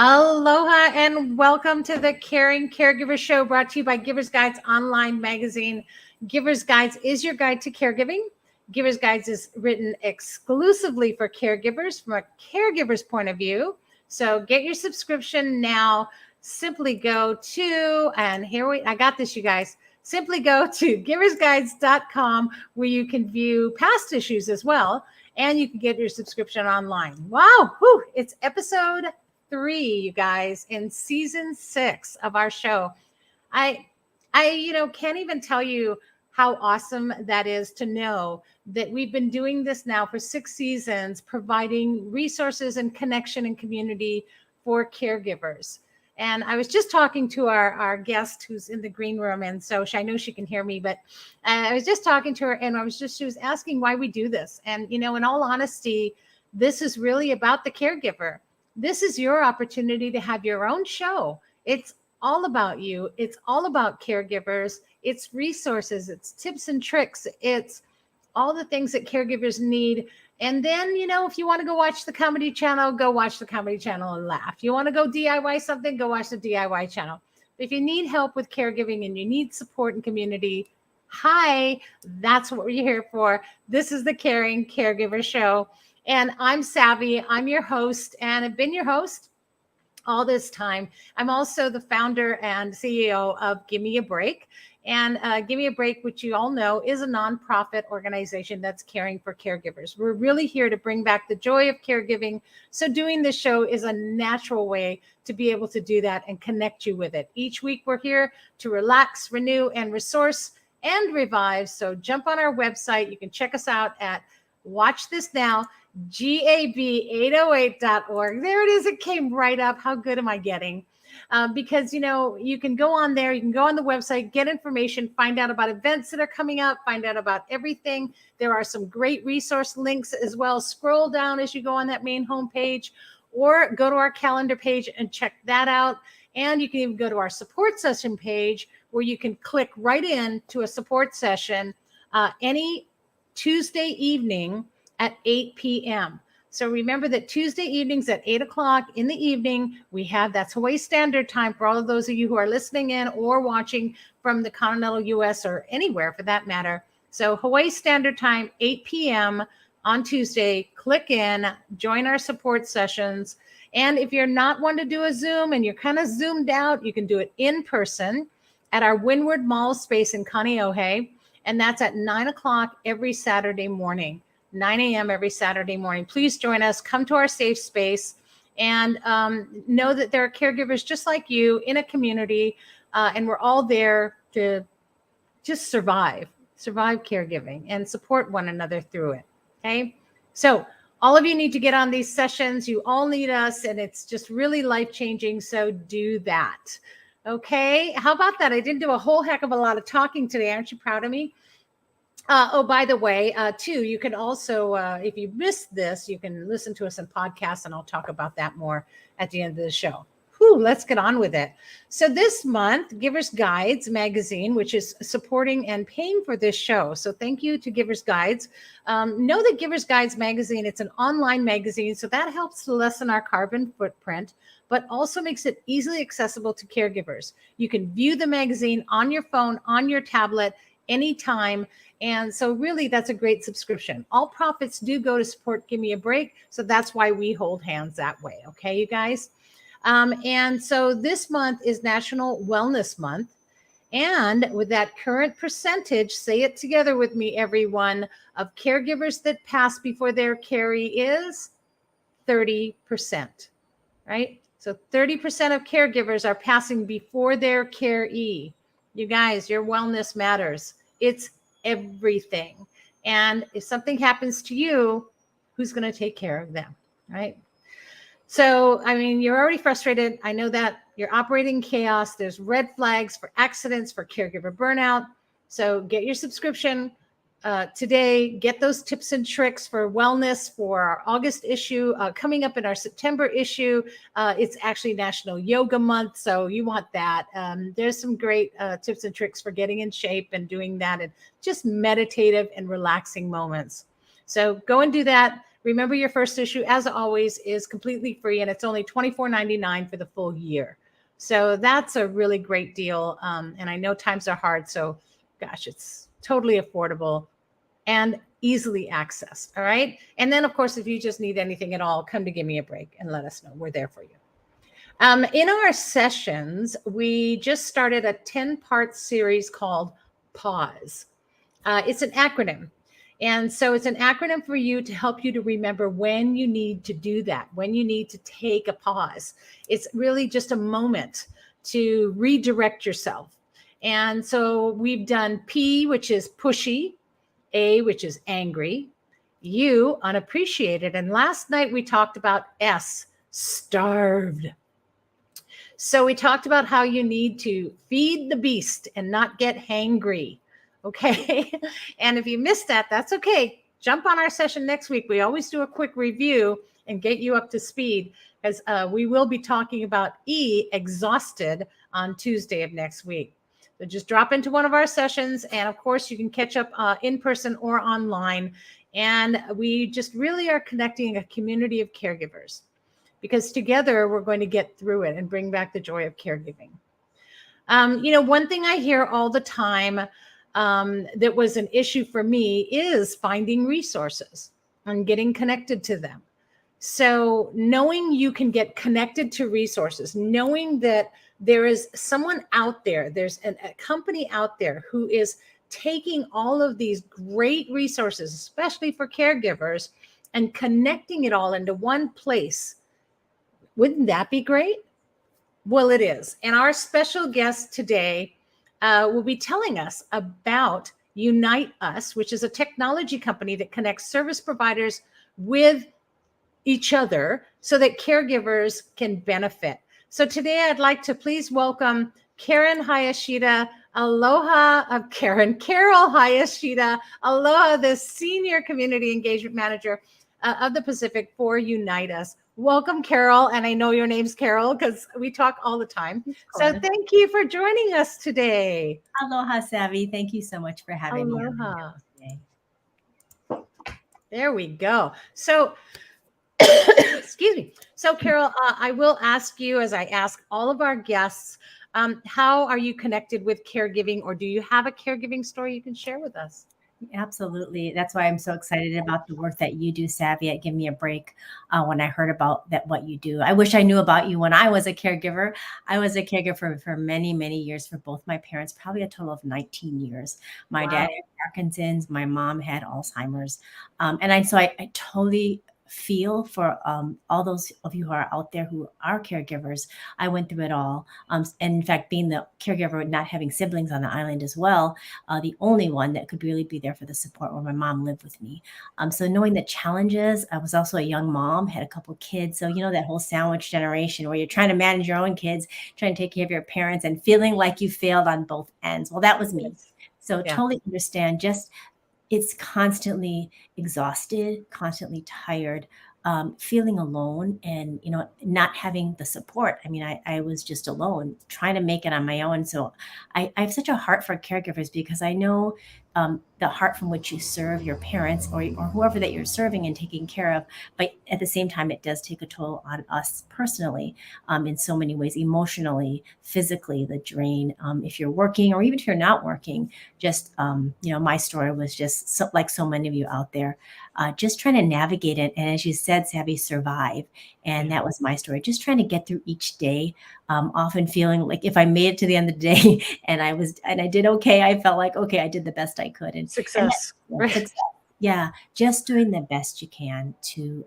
Aloha and welcome to the Caring Caregiver Show, brought to you by Givers Guides online magazine. Givers Guides is your guide to caregiving. Givers Guides is written exclusively for caregivers from a caregiver's point of view. So get your subscription now. Simply go to, and I got this, you guys. Simply go to giversguides.com where you can view past issues as well. And you can get your subscription online. Wow, it's episode 3, you guys, in season 6 of our show. I can't even tell you how awesome that is to know that we've been doing this now for 6 seasons, providing resources and connection and community for caregivers. And I was just talking to our guest who's in the green room, and so I know she can hear me, but I was just talking to her, and she was asking why we do this. And, in all honesty, this is really about the caregiver. This is your opportunity to have your own show. It's all about you. It's all about caregivers. It's resources. It's tips and tricks. It's all the things that caregivers need. And then, if you want to go watch the comedy channel, go watch the comedy channel and laugh. You want to go DIY something, go watch the DIY channel. If you need help with caregiving and you need support and community, hi, that's what we're here for. This is the Caring Caregiver Show. And I'm Savvy. I'm your host, and I've been your host all this time. I'm also the founder and CEO of Give Me a Break. And Give Me a Break, which you all know, is a nonprofit organization that's caring for caregivers. We're really here to bring back the joy of caregiving. So doing this show is a natural way to be able to do that and connect you with it. Each week, we're here to relax, renew, and resource and revive. So jump on our website. You can check us out at Watch This Now, gab808.org. There it is. It came right up. How good am I getting? Because, you can go on there. You can go on the website, get information, find out about events that are coming up, find out about everything. There are some great resource links as well. Scroll down as you go on that main homepage, or go to our calendar page and check that out. And you can even go to our support session page where you can click right in to a support session any Tuesday evening at 8 p.m. So remember that Tuesday evenings at 8 o'clock in the evening, that's Hawaii Standard Time for all of those of you who are listening in or watching from the continental U.S. or anywhere for that matter. So Hawaii Standard Time, 8 p.m. on Tuesday, click in, join our support sessions. And if you're not one to do a Zoom and you're kind of zoomed out, you can do it in person at our Windward Mall space in Kaneohe. And that's at 9 o'clock every Saturday morning. 9 a.m. every Saturday morning. Please join us. Come to our safe space and know that there are caregivers just like you in a community, and we're all there to just survive caregiving and support one another through it. Okay. So all of you need to get on these sessions. You all need us, and it's just really life-changing. So do that. Okay. How about that? I didn't do a whole heck of a lot of talking today. Aren't you proud of me? By the way, too, you can also, if you missed this, you can listen to us in podcasts, and I'll talk about that more at the end of the show. Let's get on with it. So this month, Givers Guides magazine, which is supporting and paying for this show. So thank you to Givers Guides. Know that Givers Guides magazine, it's an online magazine, so that helps to lessen our carbon footprint, but also makes it easily accessible to caregivers. You can view the magazine on your phone, on your tablet, anytime. And so really, that's a great subscription. All profits do go to support Give Me a Break. So that's why we hold hands that way. Okay, you guys? And so this month is National Wellness Month. And with that current percentage, say it together with me, everyone, of caregivers that pass before their caree is 30%, right? So 30% of caregivers are passing before their caree. You guys, your wellness matters. It's everything. And if something happens to you, who's going to take care of them, right? So, you're already frustrated. I know that you're operating in chaos. There's red flags for accidents, for caregiver burnout. So get your subscription today. Get those tips and tricks for wellness for our August issue. Coming up in our September issue, it's actually National Yoga Month, so you want that. There's some great tips and tricks for getting in shape and doing that, and just meditative and relaxing moments. So go and do that. Remember, your first issue, as always, is completely free, and it's only $24.99 for the full year. So that's a really great deal. And I know times are hard, so gosh, it's totally affordable and easily accessed. All right. And then, of course, if you just need anything at all, come to Give Me a Break and let us know. We're there for you. In our sessions, we just started a 10-part series called PAUSE. It's an acronym. And so it's an acronym for you to help you to remember when you need to do that, when you need to take a pause. It's really just a moment to redirect yourself. And so we've done P, which is pushy, A, which is angry, U, unappreciated. And last night we talked about S, starved. So we talked about how you need to feed the beast and not get hangry. Okay. And if you missed that, that's okay. Jump on our session next week. We always do a quick review and get you up to speed, as we will be talking about E, exhausted, on Tuesday of next week. So just drop into one of our sessions. And of course, you can catch up in person or online. And we just really are connecting a community of caregivers, because together we're going to get through it and bring back the joy of caregiving. One thing I hear all the time that was an issue for me is finding resources and getting connected to them. So knowing you can get connected to resources, knowing that there is someone out there, there's a company out there who is taking all of these great resources, especially for caregivers, and connecting it all into one place. Wouldn't that be great? Well, it is. And our special guest today will be telling us about Unite Us, which is a technology company that connects service providers with each other so that caregivers can benefit. So today I'd like to please welcome Karen Hayashida. Aloha of Carol Hayashida. Aloha, the Senior Community Engagement Manager of the Pacific for Unite Us. Welcome, Carol. And I know your name's Carol because we talk all the time. So thank you for joining us today. Aloha, Savvy. Thank you so much for having me today. There we go. So, excuse me. So, Carol, I will ask you, as I ask all of our guests, how are you connected with caregiving, or do you have a caregiving story you can share with us? Absolutely. That's why I'm so excited about the work that you do, Savvy, at Give Me a Break. When I heard about that, what you do, I wish I knew about you when I was a caregiver. I was a caregiver for many, many years for both my parents, probably a total of 19 years. My dad had Parkinson's, my mom had Alzheimer's. So I totally feel for all those of you who are out there who are caregivers. I went through it all. And in fact, being the caregiver, not having siblings on the island as well, the only one that could really be there for the support where my mom lived with me. So knowing the challenges, I was also a young mom, had a couple of kids. So, that whole sandwich generation where you're trying to manage your own kids, trying to take care of your parents and feeling like you failed on both ends. Well, that was me. So totally understand, just it's constantly exhausted, constantly tired, feeling alone, and not having the support. I mean, I was just alone, trying to make it on my own. So I have such a heart for caregivers because I know the heart from which you serve your parents or whoever that you're serving and taking care of. But at the same time, it does take a toll on us personally in so many ways, emotionally, physically, the drain. If you're working or even if you're not working, just, my story was just like so many of you out there, just trying to navigate it. And as you said, Savvy, survive. And that was my story, just trying to get through each day, often feeling like if I made it to the end of the day and I did okay, I felt like, okay, I did the best I could. And success. Success. Yeah. Just doing the best you can to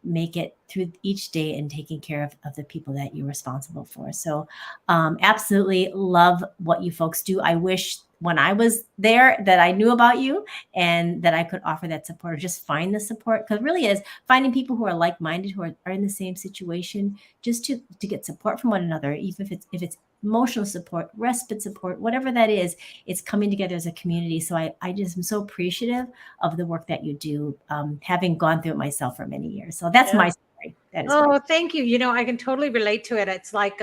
make it through each day and taking care of the people that you're responsible for. So absolutely love what you folks do. I wish when I was there that I knew about you and that I could offer that support or just find the support, because it really is finding people who are like-minded, who are in the same situation, just to get support from one another, even if it's emotional support, respite support, whatever that is, it's coming together as a community. So I just am so appreciative of the work that you do, having gone through it myself for many years. So that's my story. That is thank you. I can totally relate to it. It's like,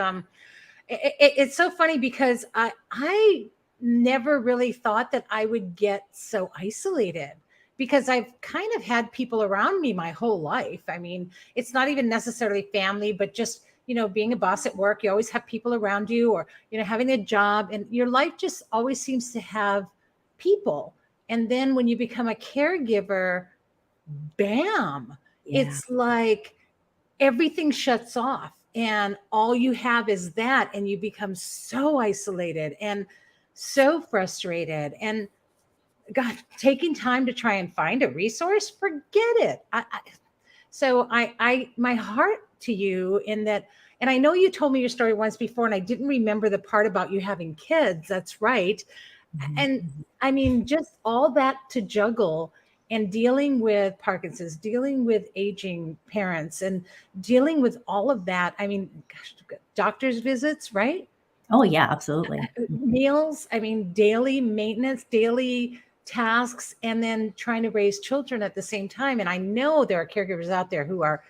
it's so funny because I never really thought that I would get so isolated, because I've kind of had people around me my whole life. I mean, it's not even necessarily family, but just, being a boss at work, you always have people around you, or, having a job, and your life just always seems to have people. And then when you become a caregiver, bam, Yeah. it's like everything shuts off and all you have is that. And you become so isolated and so frustrated. And God, taking time to try and find a resource, forget it. My heart to you in that, and I know you told me your story once before, and I didn't remember the part about you having kids. That's right. Mhm, And mhm. I mean, just all that to juggle and dealing with Parkinson's, dealing with aging parents, and dealing with all of that. I mean, gosh, doctor's visits, right? Oh yeah, absolutely. Meals, I mean, daily maintenance, daily tasks, and then trying to raise children at the same time. And I know there are caregivers out there who are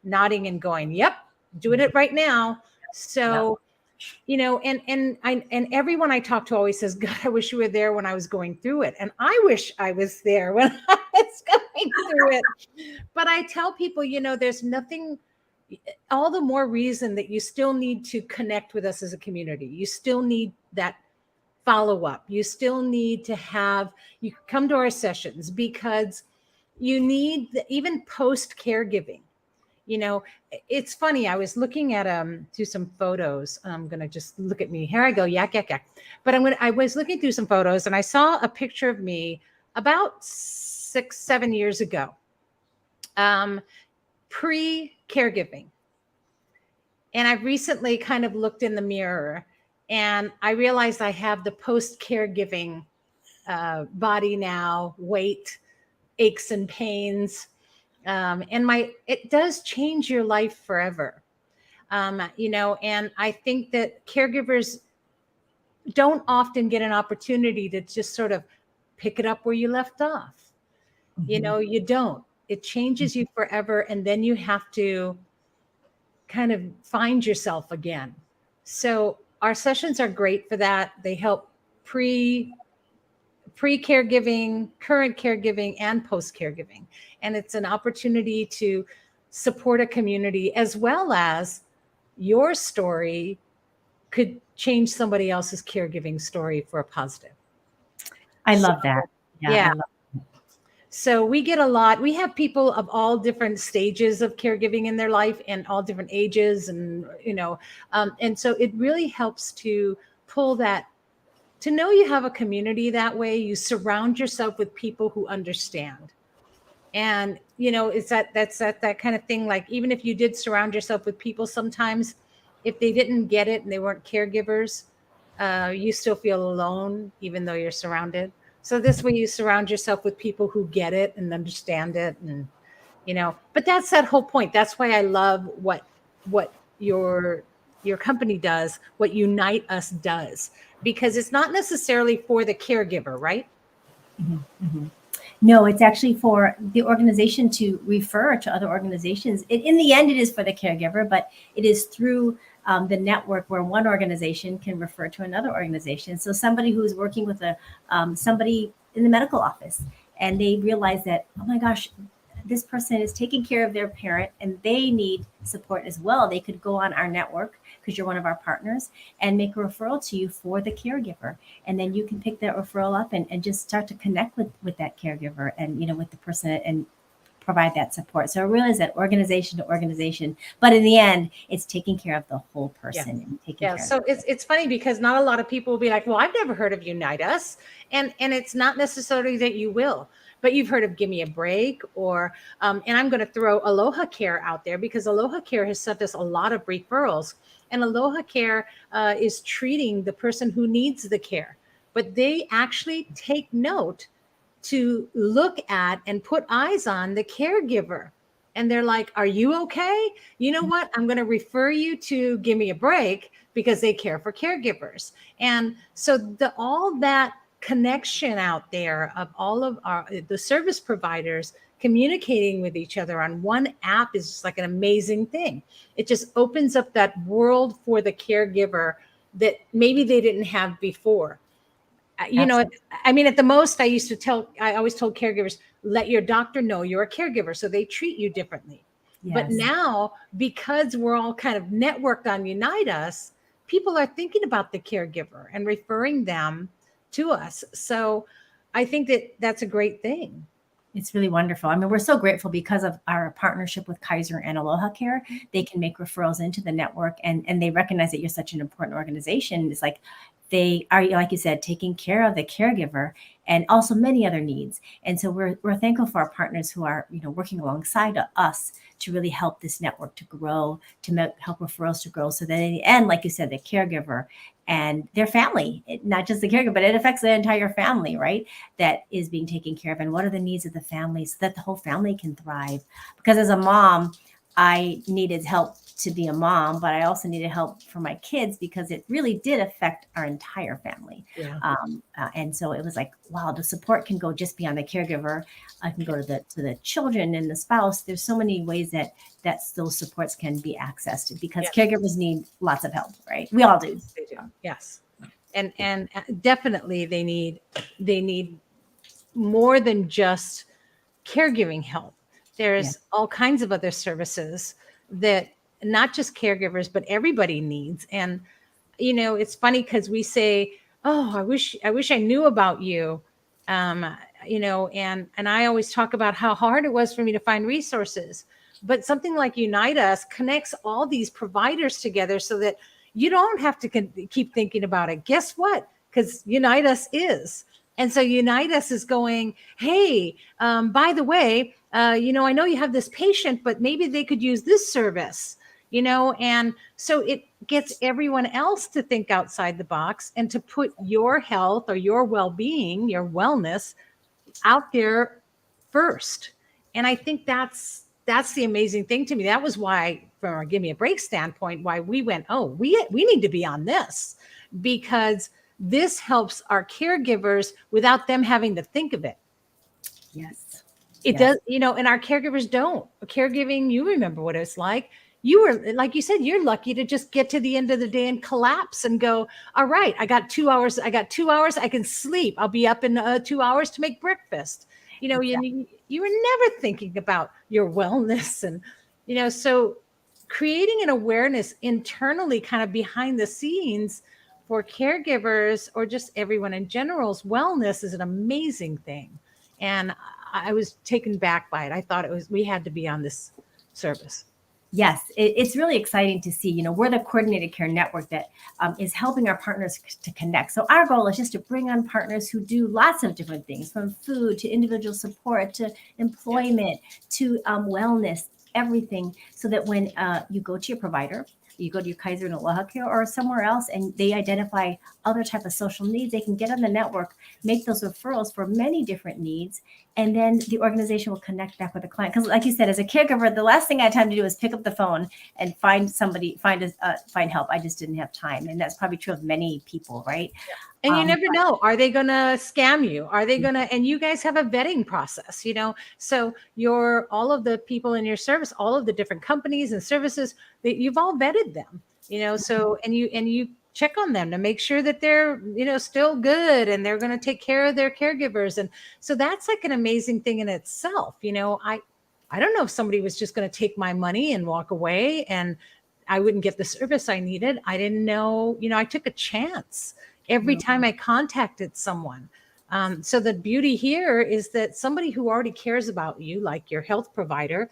nodding and going, "Yep, doing it right now." Yep. So, and everyone I talk to always says, "God, I wish you were there when I was going through it." And I wish I was there when I was going through it. But I tell people, there's nothing, all the more reason that you still need to connect with us as a community. You still need that follow up. You still need to have, you come to our sessions because you need even post caregiving. You know, it's funny. I was looking at through some photos. I'm gonna just look at me. Here I go, yak yak yak. But I was looking through some photos and I saw a picture of me about 6, 7 years ago, pre caregiving. And I've recently kind of looked in the mirror and I realized I have the post caregiving body now, weight, aches and pains. And it does change your life forever. And I think that caregivers don't often get an opportunity to just sort of pick it up where you left off. Mhm. You don't. It changes you forever. And then you have to kind of find yourself again. So our sessions are great for that. They help pre caregiving, current caregiving, and post caregiving. And it's an opportunity to support a community, as well as your story could change somebody else's caregiving story for a positive. I So, love that. Yeah, yeah. I love. So we get a lot. We have people of all different stages of caregiving in their life and all different ages, and so it really helps to pull that, to know you have a community that way. You surround yourself with people who understand. And it's that kind of thing. Like, even if you did surround yourself with people, sometimes if they didn't get it and they weren't caregivers, you still feel alone even though you're surrounded. So this way you surround yourself with people who get it and understand it. And but that's that whole point. That's why I love what your company does, what Unite Us does, because it's not necessarily for the caregiver, right? Mhm, mhm. No, it's actually for the organization to refer to other organizations. In the end, it is for the caregiver, but it is through the network where one organization can refer to another organization. So somebody who's working with somebody in the medical office, and they realize that, oh my gosh, this person is taking care of their parent and they need support as well. They could go on our network, because you're one of our partners, and make a referral to you for the caregiver. And then you can pick that referral up and just start to connect with that caregiver, and with the person, and provide that support. So it really is that organization to organization, but in the end, it's taking care of the whole Yeah. person and taking Yeah, care of so it's funny because not a lot of people will be like, "Well, I've never heard of Unite Us," and it's not necessarily that you will, but you've heard of Give Me a Break, or and I'm going to throw Aloha Care out there, because Aloha Care has sent us a lot of referrals, and Aloha Care is treating the person who needs the care, but they actually take note to look at and put eyes on the caregiver. And they're like, "Are you okay? You know what? I'm going to refer you to Give Me a Break, because they care for caregivers." And so all that connection out there of all of the service providers communicating with each other on one app is just like an amazing thing. It just opens up that world for the caregiver that maybe they didn't have before. You know, I mean, at the most, I always told caregivers, let your doctor know you're a caregiver so they treat you differently. But Yes. now, because we're all kind of networked on Unite Us, people are thinking about the caregiver and referring them to us. So I think that that's a great thing. It's really wonderful. I mean, we're so grateful because of our partnership with Kaiser and Aloha Care. They can make referrals into the network, and they recognize that you're such an important organization. It's like they are, like you said, taking care of the caregiver and also many other needs. And so we're thankful for our partners who are, working alongside us to really help this network to grow, to help referrals to grow, so that in the end, like you said, the caregiver and their family, not just the caregiver, but it affects the entire family, right? That is being taken care of. And what are the needs of the family so that the whole family can thrive? Because as a mom, I needed help to be a mom, but I also needed help for my kids because it really did affect our entire family. Yeah. And so it was like, wow, the support can go just beyond the caregiver. I can go to the children and the spouse. There's so many ways that those supports can be accessed because caregivers need lots of help, right? We all do. They do. Yes. And definitely they need more than just caregiving help. There's all kinds of other services that not just caregivers, but everybody needs. And, it's funny because we say, oh, I wish I knew about you. And I always talk about how hard it was for me to find resources. But something like Unite Us connects all these providers together so that you don't have to keep thinking about it. Guess what? Because Unite Us is. And so Unite Us is going, hey, by the way, I know you have this patient, but maybe they could use this service, and so it gets everyone else to think outside the box and to put your health or your well-being, your wellness out there first. And I think that's the amazing thing to me. That was why, from a Give Me a Break standpoint, why we went, oh, we need to be on this, because this helps our caregivers without them having to think of it. Yes. It does, and our caregivers don't. Caregiving, you remember what it's like. You were, like you said, you're lucky to just get to the end of the day and collapse and go, all right, I got 2 hours. I can sleep. I'll be up in 2 hours to make breakfast. Exactly. You were never thinking about your wellness. And, so creating an awareness internally, kind of behind the scenes for caregivers or just everyone in general's wellness is an amazing thing. And I was taken back by it. I thought we had to be on this service. Yes, it's really exciting to see. We're the coordinated care network that is helping our partners to connect. So our goal is just to bring on partners who do lots of different things, from food to individual support to employment to wellness, everything, so that when you go to your provider, you go to your Kaiser and Aloha Care or somewhere else, and they identify other type of social needs, they can get on the network, make those referrals for many different needs, and then the organization will connect back with the client. Because, like you said, as a caregiver, the last thing I had time to do is pick up the phone and find help. I just didn't have time, and that's probably true of many people, right? And you never know. Are they going to scam you? Are they going to, and you guys have a vetting process, so all of the people in your service, all of the different companies and services, that you've all vetted them, so, and you check on them to make sure that they're, still good and they're going to take care of their caregivers. And so that's like an amazing thing in itself. I don't know if somebody was just going to take my money and walk away and I wouldn't get the service I needed. I didn't know, I took a chance every time I contacted someone. So the beauty here is that somebody who already cares about you, like your health provider,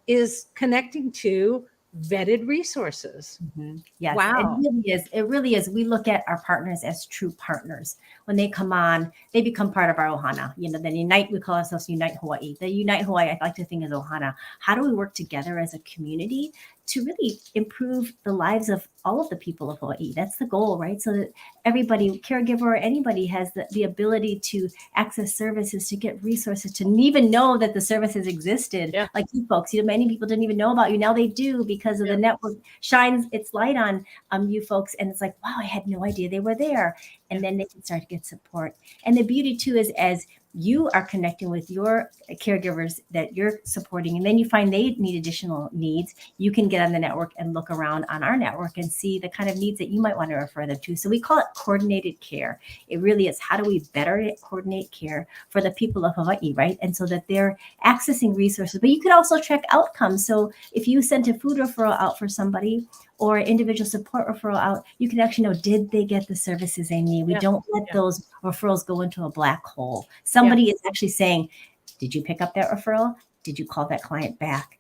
is connecting to vetted resources. Mm-hmm. Yes, Wow. It really is. We look at our partners as true partners. When they come on, they become part of our ohana. Then Unite, we call ourselves Unite Hawaii. The Unite Hawaii, I like to think, is ohana. How do we work together as a community to really improve the lives of all of the people of Hawaii? That's the goal, right? So that everybody, caregiver or anybody, has the ability to access services, to get resources, to even know that the services existed. Yeah. Like you folks, many people didn't even know about you. Now they do, because of the network shines its light on you folks. And it's like, wow, I had no idea they were there. And then they can start to get support. And the beauty too is, as you are connecting with your caregivers that you're supporting, and then you find they need additional needs, you can get on the network and look around on our network and see the kind of needs that you might want to refer them to. So we call it coordinated care. It really is, how do we better coordinate care for the people of Hawaii, right? And so that they're accessing resources, but you could also track outcomes. So if you sent a food referral out for somebody or individual support referral out, you can actually know, did they get the services they need? We don't let those referrals go into a black hole. Somebody is actually saying, did you pick up that referral? Did you call that client back?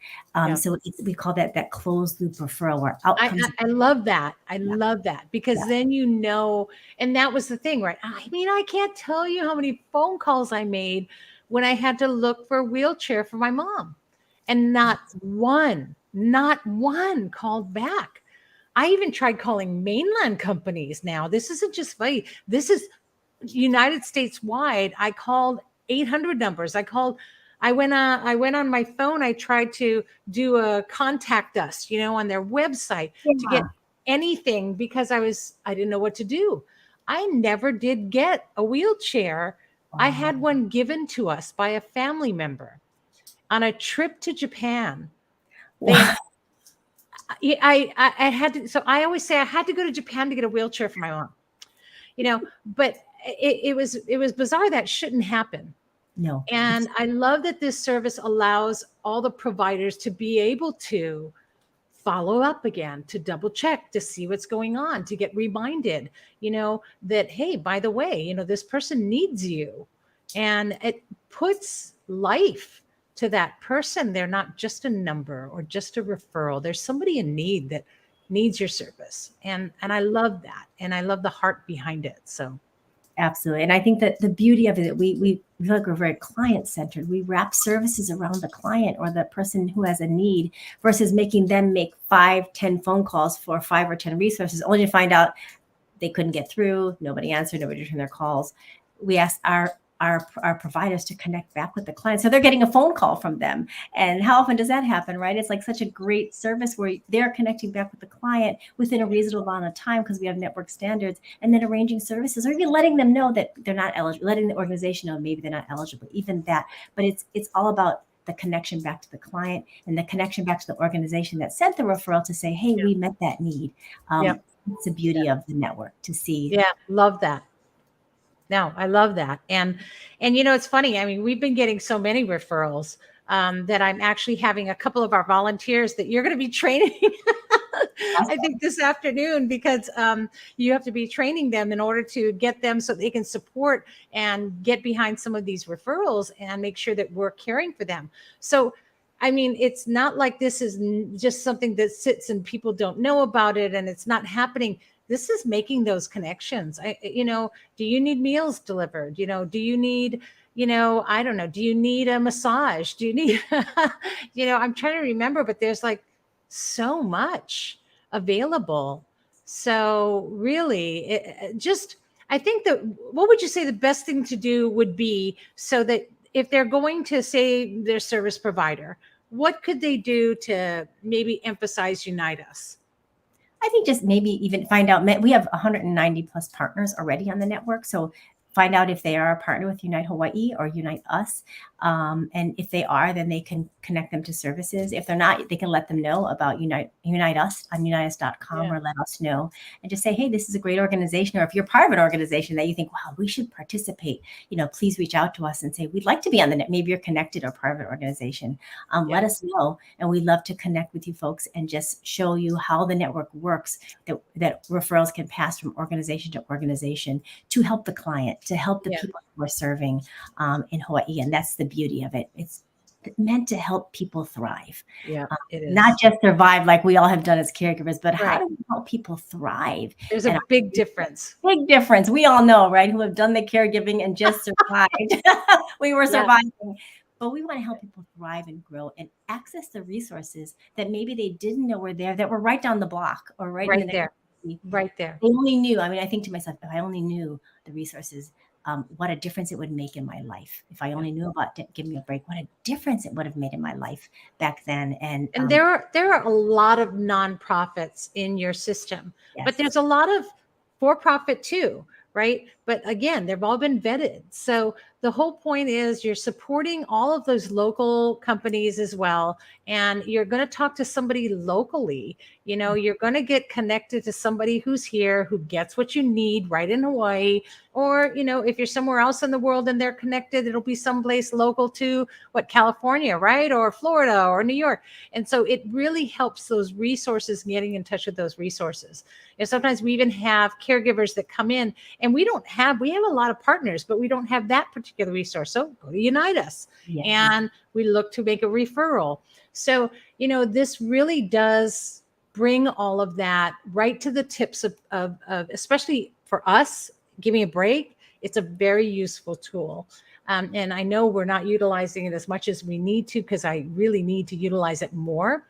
So we call that closed loop referral where outcomes. I love that. I love that, because then you know, and that was the thing, right? I mean, I can't tell you how many phone calls I made when I had to look for a wheelchair for my mom, and not one called back. I even tried calling mainland companies. Now, this isn't just Hawaii. This is United States wide. I called 800 numbers. I went on my phone. I tried to do a contact us, on their website to get anything, because I didn't know what to do. I never did get a wheelchair. I had one given to us by a family member on a trip to Japan. I had to, so I always say I had to go to Japan to get a wheelchair for my mom, but it was bizarre. That shouldn't happen. No. And I love that this service allows all the providers to be able to follow up again, to double check, to see what's going on, to get reminded, that, hey, by the way, this person needs you. And it puts life to that person. They're not just a number or just a referral. There's somebody in need that needs your service. And I love that. And I love the heart behind it. So absolutely. And I think that the beauty of it, we feel like we're very client-centered. We wrap services around the client or the person who has a need, versus making them make 5-10 phone calls for 5 or 10 resources, only to find out they couldn't get through, nobody answered, nobody returned their calls. We asked our providers to connect back with the client, so they're getting a phone call from them. And how often does that happen, right? It's like such a great service where they're connecting back with the client within a reasonable amount of time, because we have network standards, and then arranging services, or even letting them know that they're not eligible, letting the organization know maybe they're not eligible, even that. But it's all about the connection back to the client and the connection back to the organization that sent the referral to say, hey, we met that need. It's the beauty of the network to see. Yeah, love that. No, I love that. And it's funny. I mean, we've been getting so many referrals that I'm actually having a couple of our volunteers that you're going to be training. I think this afternoon, because you have to be training them in order to get them so they can support and get behind some of these referrals and make sure that we're caring for them. So, I mean, it's not like this is just something that sits and people don't know about it and it's not happening. This is making those connections. Do you need meals delivered? Do you need, I don't know, do you need a massage? Do you need, I'm trying to remember, but there's like so much available. So really, I think that, what would you say the best thing to do would be, so that if they're going to say their service provider, what could they do to maybe emphasize Unite Us? I think just maybe even find out, we have 190 plus partners already on the network. So find out if they are a partner with Unite Hawaii or Unite Us. And if they are, then they can connect them to services. If they're not, they can let them know about Unite Us on uniteus.com, or let us know and just say, hey, this is a great organization. Or if you're part of an organization that you think, wow, we should participate, please reach out to us and say, we'd like to be on the net. Maybe you're connected or part of an organization. Let us know. And we'd love to connect with you folks and just show you how the network works, that referrals can pass from organization to organization to help the client, to help the people we're serving in Hawaii. And that's the beauty of it. It's meant to help people thrive. Yeah, it is. Not just survive like we all have done as caregivers, but how do we help people thrive? There's a big difference. Big difference. We all know, right? Who have done the caregiving and just survived. We were surviving. But we want to help people thrive and grow and access the resources that maybe they didn't know were there, that were right down the block or right there. Right there. They only knew. I mean, I think to myself, if I only knew the resources, what a difference it would make in my life. If I only knew about Give Me a Break, what a difference it would have made in my life back then. And there are a lot of nonprofits in your system, but there's a lot of for-profit too, right? but again, they've all been vetted. So the whole point is you're supporting all of those local companies as well. And you're going to talk to somebody locally. You're going to get connected to somebody who's here, who gets what you need right in Hawaii. Or, if you're somewhere else in the world and they're connected, it'll be someplace local to California, right? Or Florida or New York. And so it really helps those resources, getting in touch with those resources. Sometimes we even have caregivers that come in and we have a lot of partners, but we don't have that particular resource. So go to Unite Us. Yes. And we look to make a referral. So, this really does bring all of that right to the tips of especially for us, give me a break. It's a very useful tool. And I know we're not utilizing it as much as we need to, because I really need to utilize it more.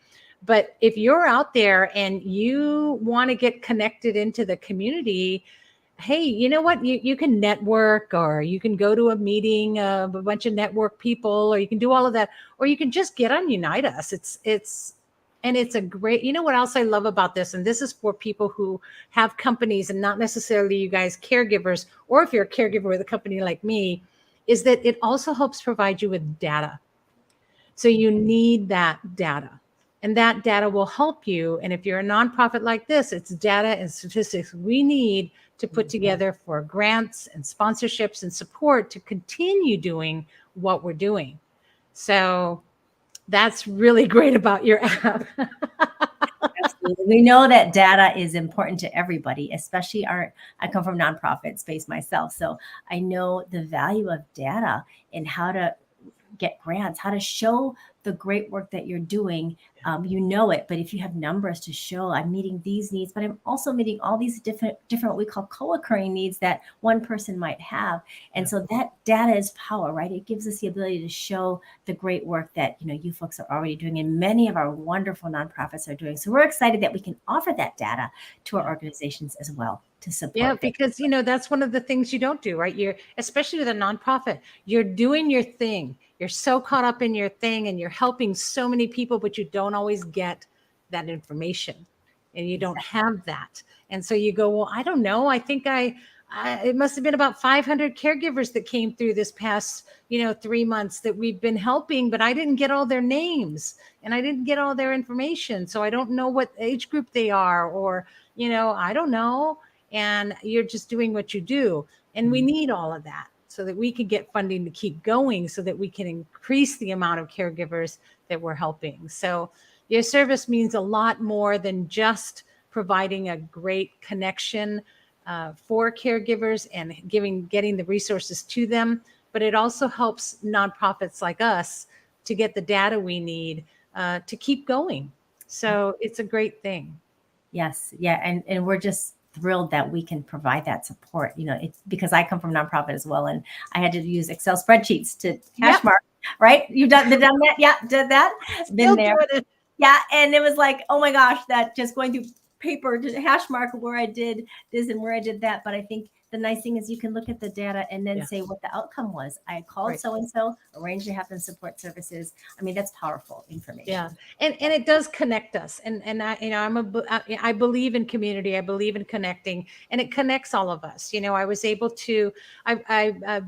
But if you're out there and you want to get connected into the community, hey, you know what? You can network, or you can go to a meeting of a bunch of network people, or you can do all of that, or you can just get on Unite Us. It's a great, what else I love about this? And this is for people who have companies and not necessarily you guys caregivers, or if you're a caregiver with a company like me, is that it also helps provide you with data. So you need that data. And that data will help you. And if you're a nonprofit like this, it's data and statistics we need to put together for grants and sponsorships and support to continue doing what we're doing. So that's really great about your app. Absolutely. We know that data is important to everybody, especially I come from nonprofit space myself. So I know the value of data and how to get grants, how to show the great work that you're doing. But if you have numbers to show, I'm meeting these needs, but I'm also meeting all these different what we call co-occurring needs that one person might have. And so that data is power, right? It gives us the ability to show the great work that, you folks are already doing, and many of our wonderful nonprofits are doing. So we're excited that we can offer that data to our organizations as well to support. Yeah, because, that's one of the things you don't do, right? You're, especially with a nonprofit, you're doing your thing. You're so caught up in your thing and you're helping so many people, but you don't always get that information and you don't have that. And so you go, well, I don't know. I think it must have been about 500 caregivers that came through this past, 3 months that we've been helping, but I didn't get all their names and I didn't get all their information. So I don't know what age group they are, or, I don't know. And you're just doing what you do. And we need all of that so that we can get funding to keep going, so that we can increase the amount of caregivers that we're helping. So your service means a lot more than just providing a great connection for caregivers and getting the resources to them, but it also helps nonprofits like us to get the data we need to keep going. So it's a great thing. Yes. Yeah. And we're just thrilled that we can provide that support. It's because I come from nonprofit as well, and I had to use Excel spreadsheets to hash mark, right? You've done that? Yeah, did that. Been there. Yeah. And it was like, oh my gosh, that just going through paper to hash mark where I did this and where I did that. But I think the nice thing is you can look at the data and then say what the outcome was. I called so-and-so, arranged to have them support services. I mean, that's powerful information. Yeah. And it does connect us. And I, I believe in community. I believe in connecting, and it connects all of us. I've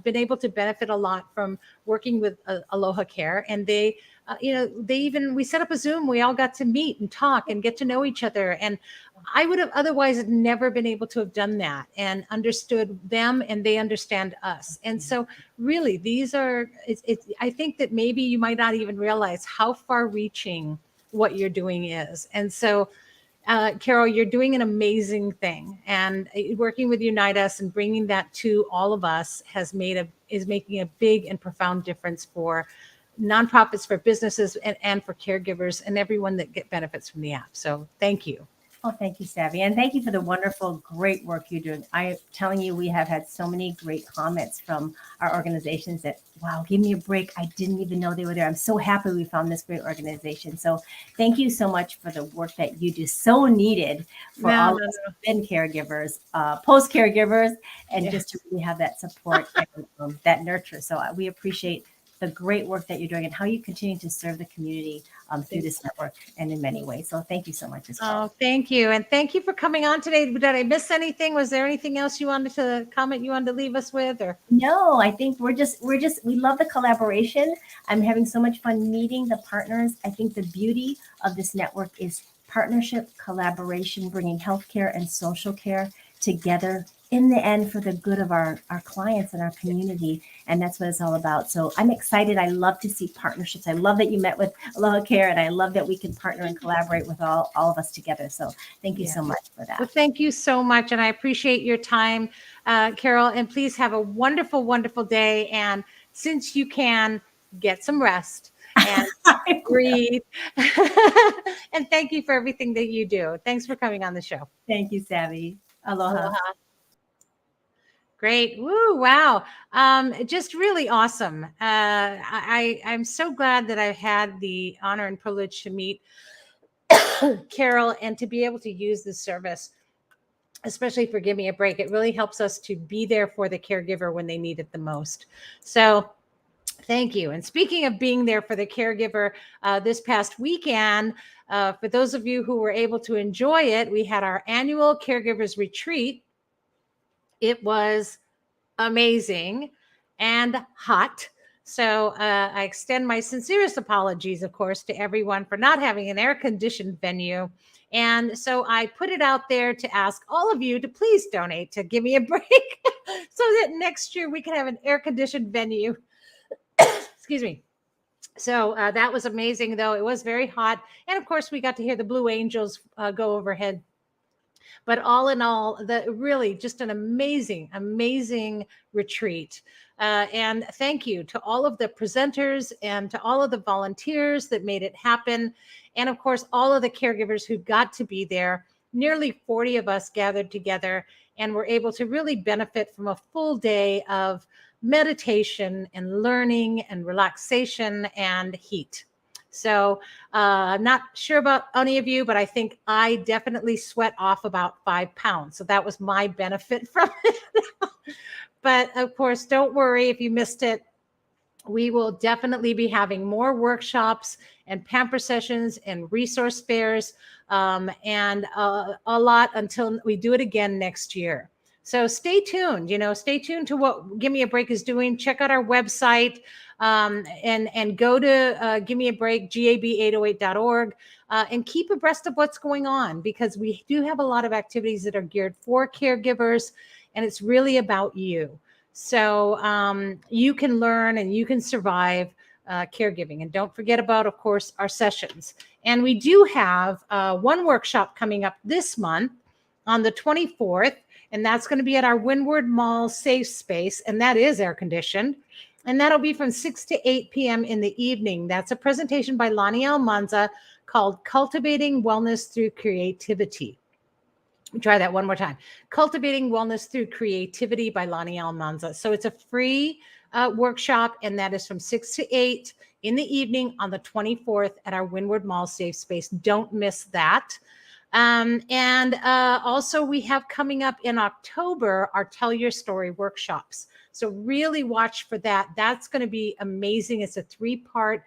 been able to benefit a lot from working with Aloha Care, and they we set up a Zoom. We all got to meet and talk and get to know each other. And I would have otherwise never been able to have done that and understood them, and they understand us. And so really I think that maybe you might not even realize how far reaching what you're doing is. And so Carol, you're doing an amazing thing, and working with Unite Us and bringing that to all of us is making a big and profound difference for nonprofits, for businesses, and for caregivers and everyone that get benefits from the app. So thank you. Oh, thank you, Savvy. And thank you for the wonderful, great work you're doing. I'm telling you, we have had so many great comments from our organizations that, wow, give me a break. I didn't even know they were there. I'm so happy we found this great organization. So thank you so much for the work that you do. So needed for all of us been caregivers, post caregivers, and just to really have that support and that nurture. So we appreciate the great work that you're doing and how you continue to serve the community through this network and in many ways. So thank you so much as well. Oh, thank you. And thank you for coming on today. Did I miss anything? Was there anything else you wanted to comment, you wanted to leave us with? Or no, I think we love the collaboration. I'm having so much fun meeting the partners. I think the beauty of this network is partnership, collaboration, bringing healthcare and social care together in the end for the good of our clients and our community. And that's what it's all about. So I'm excited. I love to see partnerships. I love that you met with Aloha Care, and I love that we can partner and collaborate with all of us together. So thank you so much for that. Well, thank you so much. And I appreciate your time, Carol. And please have a wonderful, wonderful day. And since you can, get some rest and breathe. And thank you for everything that you do. Thanks for coming on the show. Thank you, Savvy. Aloha. Aloha. Great. Woo. Wow. Just really awesome. I'm so glad that I've had the honor and privilege to meet Carol and to be able to use this service, especially for Give Me a Break. It really helps us to be there for the caregiver when they need it the most. So thank you. And speaking of being there for the caregiver, this past weekend, for those of you who were able to enjoy it, we had our annual Caregivers Retreat. It was amazing and hot. So I extend my sincerest apologies, of course, to everyone for not having an air-conditioned venue. And so I put it out there to ask all of you to please donate to Give Me a Break so that next year we can have an air-conditioned venue. Excuse me. So that was amazing, though. It was very hot. And of course, we got to hear the Blue Angels go overhead. But all in all, really just an amazing, amazing retreat. And thank you to all of the presenters and to all of the volunteers that made it happen. And of course, all of the caregivers who got to be there. Nearly 40 of us gathered together and were able to really benefit from a full day of meditation and learning and relaxation and heat. So I'm not sure about any of you, but I think I definitely sweat off about 5 pounds. So that was my benefit from it. But of course, don't worry if you missed it. We will definitely be having more workshops and pamper sessions and resource fairs and a lot until we do it again next year. So stay tuned, stay tuned to what Give Me a Break is doing. Check out our website and go to Give Me a Break, gab808.org, and keep abreast of what's going on, because we do have a lot of activities that are geared for caregivers, and it's really about you. So you can learn and you can survive caregiving. And don't forget about, of course, our sessions. And we do have one workshop coming up this month on the 24th. And that's going to be at our Windward Mall Safe Space. And that is air conditioned. And that'll be from 6 to 8 p.m. in the evening. That's a presentation by Lani Almanza called Cultivating Wellness Through Creativity. Try that one more time. Cultivating Wellness Through Creativity by Lani Almanza. So it's a free workshop, and that is from 6 to 8 in the evening on the 24th at our Windward Mall Safe Space. Don't miss that. And also we have coming up in October our Tell Your Story workshops. So really watch for that. That's going to be amazing. It's a 3-part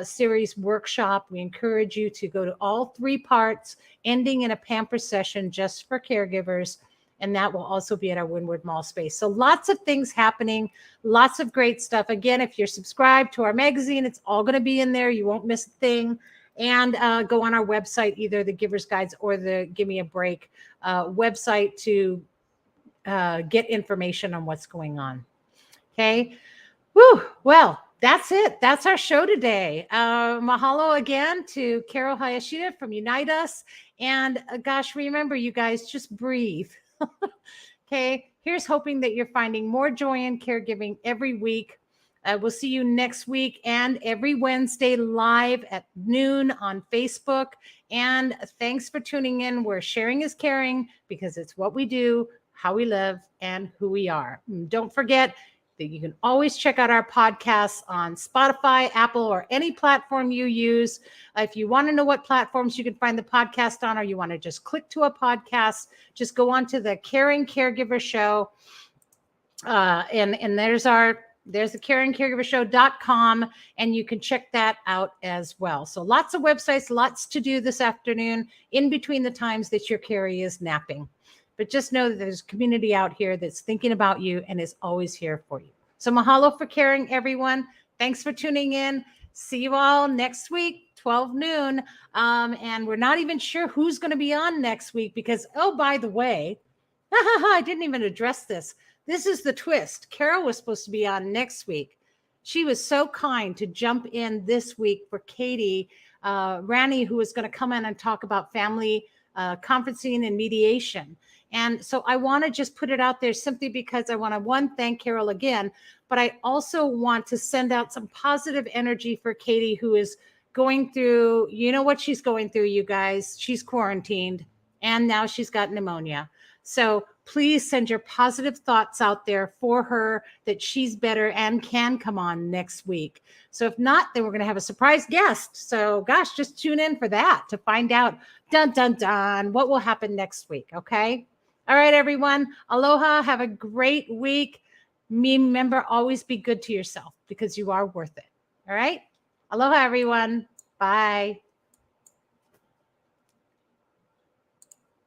series workshop. We encourage you to go to all 3 parts, ending in a pamper session just for caregivers. And that will also be at our Windward Mall space. So lots of things happening, lots of great stuff. Again, if you're subscribed to our magazine, it's all going to be in there. You won't miss a thing. And go on our website, either the Giver's Guides or the Give Me a Break website, to get information on what's going on. Okay. Woo. Well, that's it. That's our show today. Mahalo again to Carol Hayashida from Unite Us. And gosh, remember, you guys, just breathe. Okay. Here's hoping that you're finding more joy in caregiving every week. We'll see you next week and every Wednesday live at noon on Facebook. And thanks for tuning in. Where sharing is caring, because it's what we do, how we live, and who we are. And don't forget that you can always check out our podcasts on Spotify, Apple, or any platform you use. If you want to know what platforms you can find the podcast on, or you want to just click to a podcast, just go on to the Caring Caregiver Show. And there's our There's the caringcaregivershow.com, and you can check that out as well. So lots of websites, lots to do this afternoon in between the times that your Carrie is napping. But just know that there's a community out here that's thinking about you and is always here for you. So mahalo for caring, everyone. Thanks for tuning in. See you all next week, 12 noon. And we're not even sure who's going to be on next week because, oh, by the way, I didn't even address this. This is the twist. Carol was supposed to be on next week. She was so kind to jump in this week for Katie Rani, who is going to come in and talk about family conferencing and mediation. And so I want to just put it out there simply because I want to, one, thank Carol again, but I also want to send out some positive energy for Katie, who is going through, you know what she's going through, you guys. She's quarantined and now she's got pneumonia. So please send your positive thoughts out there for her that she's better and can come on next week. So if not, then we're going to have a surprise guest. So gosh, just tune in for that to find out, dun, dun, dun, what will happen next week. Okay. All right, everyone. Aloha. Have a great week. Remember, always be good to yourself because you are worth it. All right. Aloha, everyone. Bye.